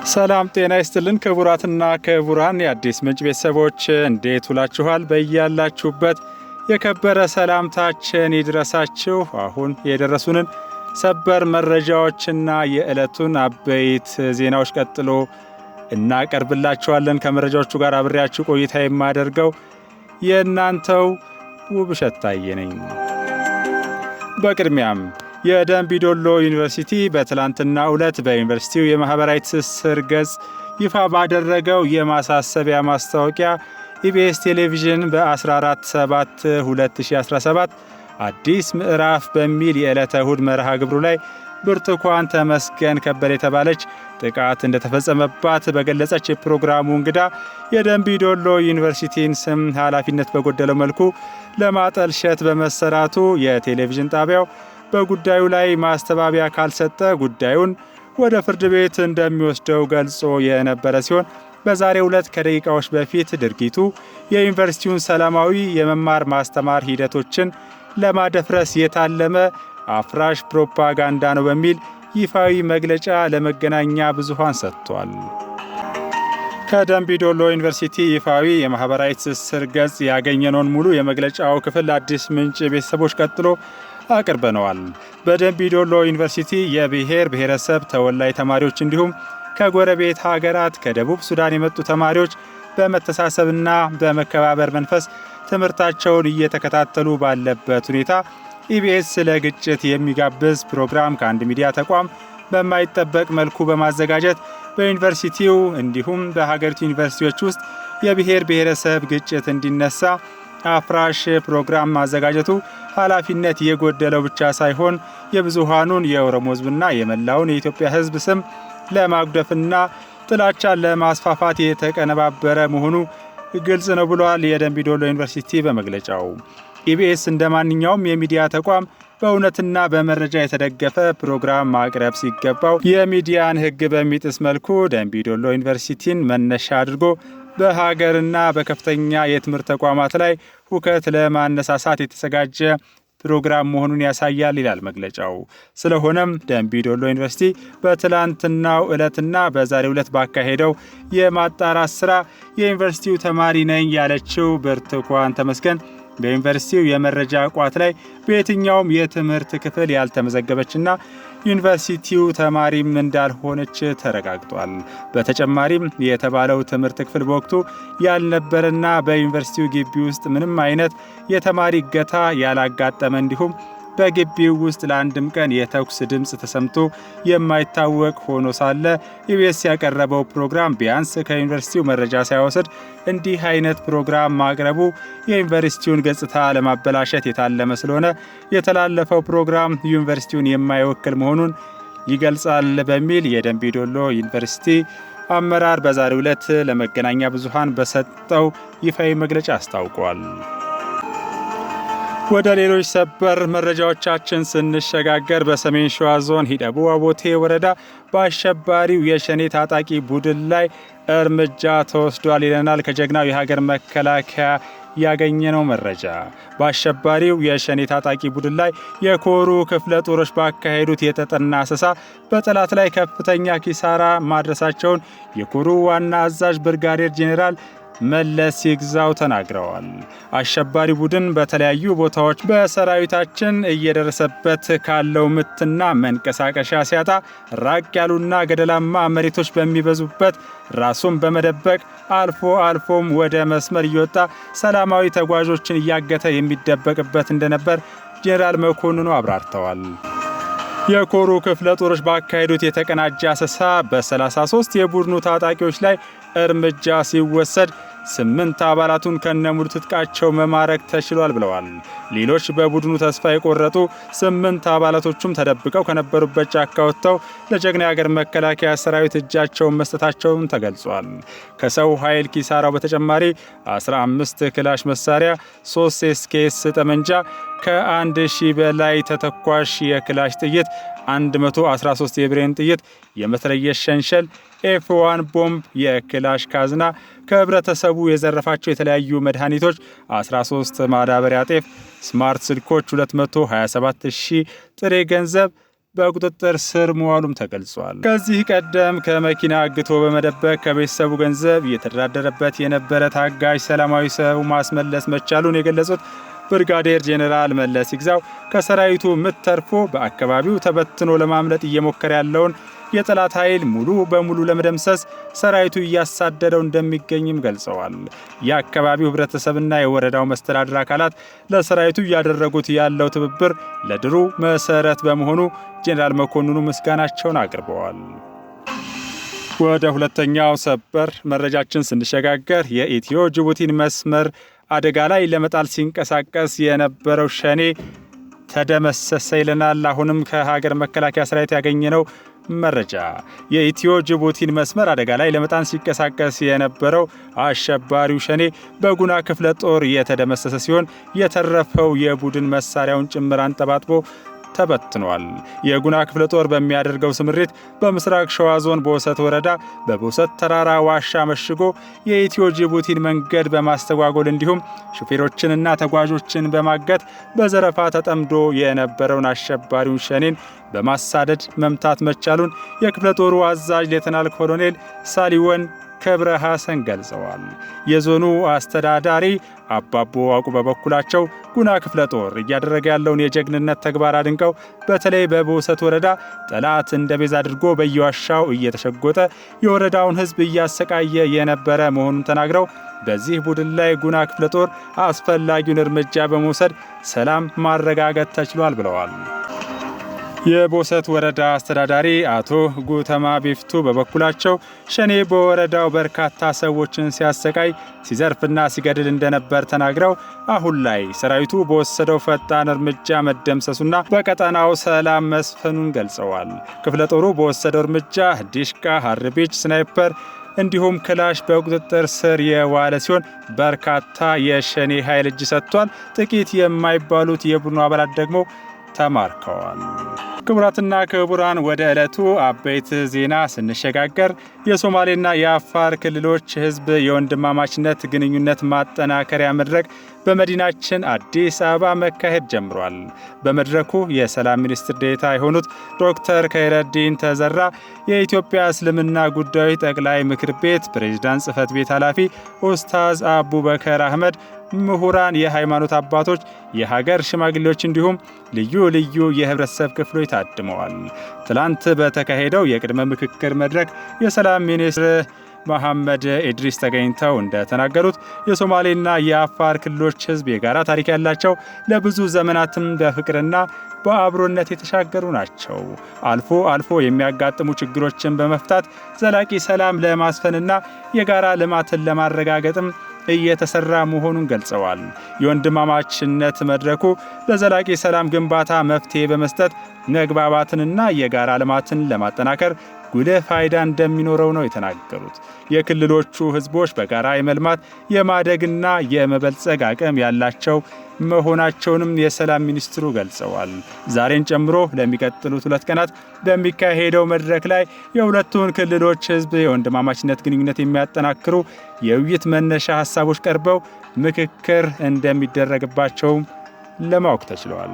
ሰላም ጤና ይስጥልን ክቡራትና ክቡራን የአዲስ ምንጭ ቤተሰቦች እንዴት ውላችኋል? በእያላችሁበት የከበረ ሰላምታችን ይድረሳችሁ። አሁን የደረሱንን ሰበር መረጃዎችና የዕለቱን አበይት ዜናዎች ቀጥሎ እናቀርብላችኋለን። ከመረጃዎቹ ጋር አብሬያችሁ ቆይታ የማደርገው የእናንተው ውብሸት ታዬ ነኝ። በቅድሚያም የደንቢ ዶሎ ዩኒቨርሲቲ በትላንትናው ዕለት በዩኒቨርሲቲው የማህበራዊ ትስስር ገጽ ይፋ ባደረገው የማሳሰቢያ ማስታወቂያ ኢቢኤስ ቴሌቪዥን በ14/7/2017 አዲስ ምዕራፍ በሚል የዕለተ እሁድ መርሃ ግብሩ ላይ ብርቱካን ተመስገን ከበደ የተባለች ጥቃት እንደተፈጸመባት በገለጸች የፕሮግራሙ እንግዳ የደንቢ ዶሎ ዩኒቨርሲቲን ስም ኃላፊነት በጎደለው መልኩ ለማጠልሸት በመሰራቱ የቴሌቪዥን ጣቢያው በጉዳዩ ላይ ማስተባበያ ካልሰጠ ጉዳዩን ወደ ፍርድ ቤት እንደሚወስደው ገልጾ የነበረ ሲሆን በዛሬው ዕለት ከደቂቃዎች በፊት ድርጊቱ የዩኒቨርሲቲውን ሰላማዊ የመማር ማስተማር ሂደቶችን ለማደፍረስ የታለመ አፍራሽ ፕሮፓጋንዳ ነው በሚል ይፋዊ መግለጫ ለመገናኛ ብዙሃን ሰጥቷል። ከደንቢ ዶሎ ዩኒቨርሲቲ ይፋዊ የማህበራዊ ትስስር ገጽ ያገኘነውን ሙሉ የመግለጫው ክፍል አዲስ ምንጭ ቤተሰቦች ቀጥሎ አቅርበነዋል። በደንቢ ዶሎ ዩኒቨርሲቲ የብሔር ብሔረሰብ ተወላጅ ተማሪዎች እንዲሁም ከጎረቤት ሀገራት ከደቡብ ሱዳን የመጡ ተማሪዎች በመተሳሰብና በመከባበር መንፈስ ትምህርታቸውን እየተከታተሉ ባለበት ሁኔታ ኢቢኤስ ለግጭት የሚጋብዝ ፕሮግራም ከአንድ ሚዲያ ተቋም በማይጠበቅ መልኩ በማዘጋጀት በዩኒቨርሲቲው እንዲሁም በሀገሪቱ ዩኒቨርሲቲዎች ውስጥ የብሔር ብሔረሰብ ግጭት እንዲነሳ አፍራሽ ፕሮግራም ማዘጋጀቱ ኃላፊነት የጎደለው ብቻ ሳይሆን የብዙሃኑን የኦሮሞ ሕዝብና የመላውን የኢትዮጵያ ሕዝብ ስም ለማጉደፍና ጥላቻን ለማስፋፋት የተቀነባበረ መሆኑ ግልጽ ነው ብሏል። የደንቢ ዶሎ ዩኒቨርሲቲ በመግለጫው ኢቢኤስ እንደማንኛውም የሚዲያ ተቋም በእውነትና በመረጃ የተደገፈ ፕሮግራም ማቅረብ ሲገባው የሚዲያን ሕግ በሚጥስ መልኩ ደንቢ ዶሎ ዩኒቨርሲቲን መነሻ አድርጎ በሀገርና በከፍተኛ የትምህርት ተቋማት ላይ ሁከት ለማነሳሳት የተዘጋጀ ፕሮግራም መሆኑን ያሳያል ይላል መግለጫው። ስለሆነም ደንቢ ዶሎ ዩኒቨርሲቲ በትላንትናው ዕለትና በዛሬው ዕለት ባካሄደው የማጣራት ስራ የዩኒቨርሲቲው ተማሪ ነኝ ያለችው ብርቱካን ተመስገን በዩኒቨርሲቲው የመረጃ ቋት ላይ በየትኛውም የትምህርት ክፍል ያልተመዘገበችና ዩኒቨርሲቲው ተማሪም እንዳልሆነች ተረጋግጧል። በተጨማሪም የተባለው ትምህርት ክፍል በወቅቱ ያልነበረና በዩኒቨርሲቲው ግቢ ውስጥ ምንም አይነት የተማሪ እገታ ያላጋጠመ እንዲሁም በግቢው ውስጥ ለአንድም ቀን የተኩስ ድምፅ ተሰምቶ የማይታወቅ ሆኖ ሳለ ኢቢኤስ ያቀረበው ፕሮግራም ቢያንስ ከዩኒቨርሲቲው መረጃ ሳይወስድ እንዲህ አይነት ፕሮግራም ማቅረቡ የዩኒቨርሲቲውን ገጽታ ለማበላሸት የታለመ ስለሆነ የተላለፈው ፕሮግራም ዩኒቨርሲቲውን የማይወክል መሆኑን ይገልጻል በሚል የደንቢ ዶሎ ዩኒቨርሲቲ አመራር በዛሬው ዕለት ለመገናኛ ብዙሃን በሰጠው ይፋዊ መግለጫ አስታውቋል። ወደ ሌሎች ሰበር መረጃዎቻችን ስንሸጋገር በሰሜን ሸዋ ዞን ሂደቡ አቦቴ ወረዳ በአሸባሪው የሸኔ ታጣቂ ቡድን ላይ እርምጃ ተወስዷል ይለናል ከጀግናው የሀገር መከላከያ ያገኘነው መረጃ። በአሸባሪው የሸኔ ታጣቂ ቡድን ላይ የኮሩ ክፍለ ጦሮች ባካሄዱት የተጠና አሰሳ በጠላት ላይ ከፍተኛ ኪሳራ ማድረሳቸውን የኮሩ ዋና አዛዥ ብርጋዴር ጄኔራል መለስ ይግዛው ተናግረዋል። አሸባሪ ቡድን በተለያዩ ቦታዎች በሰራዊታችን እየደረሰበት ካለው ምትና መንቀሳቀሻ ሲያጣ ራቅ ያሉና ገደላማ መሬቶች በሚበዙበት ራሱን በመደበቅ አልፎም ወደ መስመር እየወጣ ሰላማዊ ተጓዦችን እያገተ የሚደበቅበት እንደነበር ጄኔራል መኮንኑ አብራርተዋል። የኮሩ ክፍለ ጦሮች ባካሄዱት የተቀናጀ አሰሳ በ33 የቡድኑ ታጣቂዎች ላይ እርምጃ ሲወሰድ 8 አባላቱን ከነሙሉ ትጥቃቸው መማረክ ተችሏል ብለዋል። ሌሎች በቡድኑ ተስፋ የቆረጡ 8 አባላቶቹም ተደብቀው ከነበሩበት ጫካ ወጥተው ለጀግና የሀገር መከላከያ ሰራዊት እጃቸውን መስጠታቸውን ተገልጿል። ከሰው ኃይል ኪሳራው በተጨማሪ 15 ክላሽ መሳሪያ፣ 3 ኤስኬስ ጠመንጃ፣ ከ1000 በላይ ተተኳሽ የክላሽ ጥይት፣ 113 የብሬን ጥይት፣ የመትረየስ ሸንሸል፣ ኤፍ1 ቦምብ፣ የክላሽ ካዝና፣ ከህብረተሰቡ የዘረፋቸው የተለያዩ መድኃኒቶች፣ 13 ማዳበሪያ ጤፍ፣ ስማርት ስልኮች፣ 227,000 ጥሬ ገንዘብ በቁጥጥር ስር መዋሉም ተገልጿል። ከዚህ ቀደም ከመኪና አግቶ በመደበቅ ከቤተሰቡ ገንዘብ እየተደራደረበት የነበረ ታጋጅ ሰላማዊ ሰው ማስመለስ መቻሉን የገለጹት ብርጋዴር ጄኔራል መለስ ይግዛው ከሰራዊቱ ምት ተርፎ በአካባቢው ተበትኖ ለማምለጥ እየሞከረ ያለውን የጠላት ኃይል ሙሉ በሙሉ ለመደምሰስ ሰራዊቱ እያሳደደው እንደሚገኝም ገልጸዋል። የአካባቢው ህብረተሰብና የወረዳው መስተዳድር አካላት ለሰራዊቱ እያደረጉት ያለው ትብብር ለድሉ መሰረት በመሆኑ ጄኔራል መኮንኑ ምስጋናቸውን አቅርበዋል። ወደ ሁለተኛው ሰበር መረጃችን ስንሸጋገር የኢትዮ ጅቡቲን መስመር አደጋ ላይ ለመጣል ሲንቀሳቀስ የነበረው ሸኔ ተደመሰሰ ይለናል። አሁንም ከሀገር መከላከያ ሰራዊት ያገኘነው መረጃ የኢትዮ ጅቡቲን መስመር አደጋ ላይ ለመጣል ሲንቀሳቀስ የነበረው አሸባሪው ሸኔ በጉና ክፍለ ጦር የተደመሰሰ ሲሆን የተረፈው የቡድን መሳሪያውን ጭምር አንጠባጥቦ ተበትኗል። የጉና ክፍለ ጦር በሚያደርገው ስምሪት በምስራቅ ሸዋ ዞን ቦሰት ወረዳ በቦሰት ተራራ ዋሻ መሽጎ የኢትዮ ጅቡቲን መንገድ በማስተጓጎል እንዲሁም ሹፌሮችንና ተጓዦችን በማገት በዘረፋ ተጠምዶ የነበረውን አሸባሪውን ሸኔን በማሳደድ መምታት መቻሉን የክፍለ ጦሩ አዛዥ ሌተናል ኮሎኔል ሳሊወን ክብረ ሐሰን ገልጸዋል። የዞኑ አስተዳዳሪ አባቦ ዋቁ በበኩላቸው ጉና ክፍለ ጦር እያደረገ ያለውን የጀግንነት ተግባር አድንቀው በተለይ በቦሰት ወረዳ ጠላት እንደ ቤዛ አድርጎ በየዋሻው እየተሸጎጠ የወረዳውን ሕዝብ እያሰቃየ የነበረ መሆኑን ተናግረው በዚህ ቡድን ላይ ጉና ክፍለ ጦር አስፈላጊውን እርምጃ በመውሰድ ሰላም ማረጋገጥ ተችሏል ብለዋል። የቦሰት ወረዳ አስተዳዳሪ አቶ ጉተማ ቢፍቱ በበኩላቸው ሸኔ በወረዳው በርካታ ሰዎችን ሲያሰቃይ ሲዘርፍና ሲገድል እንደነበር ተናግረው አሁን ላይ ሰራዊቱ በወሰደው ፈጣን እርምጃ መደምሰሱና በቀጠናው ሰላም መስፈኑን ገልጸዋል። ክፍለ ጦሩ በወሰደው እርምጃ ዲሽቃ፣ ሃርቢች፣ ስናይፐር እንዲሁም ክላሽ በቁጥጥር ስር የዋለ ሲሆን በርካታ የሸኔ ኃይል እጅ ሰጥቷል። ጥቂት የማይባሉት የቡድኑ አባላት ደግሞ ተማርከዋል። ክቡራትና ክቡራን ወደ ዕለቱ አበይት ዜና ስንሸጋገር የሶማሌና የአፋር ክልሎች ህዝብ የወንድማማችነት ግንኙነት ማጠናከሪያ መድረክ በመዲናችን አዲስ አበባ መካሄድ ጀምሯል። በመድረኩ የሰላም ሚኒስትር ዴኤታ የሆኑት ዶክተር ከይረዲን ተዘራ፣ የኢትዮጵያ እስልምና ጉዳዮች ጠቅላይ ምክር ቤት ፕሬዝዳንት ጽህፈት ቤት ኃላፊ ኡስታዝ አቡበከር አህመድ፣ ምሁራን፣ የሃይማኖት አባቶች፣ የሀገር ሽማግሌዎች እንዲሁም ልዩ ልዩ የህብረተሰብ ክፍሎች ታድመዋል። ትላንት በተካሄደው የቅድመ ምክክር መድረክ የሰላም ሚኒስትር መሐመድ ኢድሪስ ተገኝተው እንደተናገሩት የሶማሌና የአፋር ክልሎች ህዝብ የጋራ ታሪክ ያላቸው ለብዙ ዘመናትም በፍቅርና በአብሮነት የተሻገሩ ናቸው። አልፎ የሚያጋጥሙ ችግሮችን በመፍታት ዘላቂ ሰላም ለማስፈንና የጋራ ልማትን ለማረጋገጥም እየተሰራ መሆኑን ገልጸዋል። የወንድማማችነት መድረኩ ለዘላቂ ሰላም ግንባታ መፍትሄ በመስጠት መግባባትንና የጋራ ልማትን ለማጠናከር ጉልህ ፋይዳ እንደሚኖረው ነው የተናገሩት። የክልሎቹ ህዝቦች በጋራ የመልማት የማደግና የመበልጸግ አቅም ያላቸው መሆናቸውንም የሰላም ሚኒስትሩ ገልጸዋል። ዛሬን ጨምሮ ለሚቀጥሉት 2 ቀናት በሚካሄደው መድረክ ላይ የሁለቱን ክልሎች ህዝብ የወንድማማችነት ግንኙነት የሚያጠናክሩ የውይይት መነሻ ሀሳቦች ቀርበው ምክክር እንደሚደረግባቸውም ለማወቅ ተችሏል።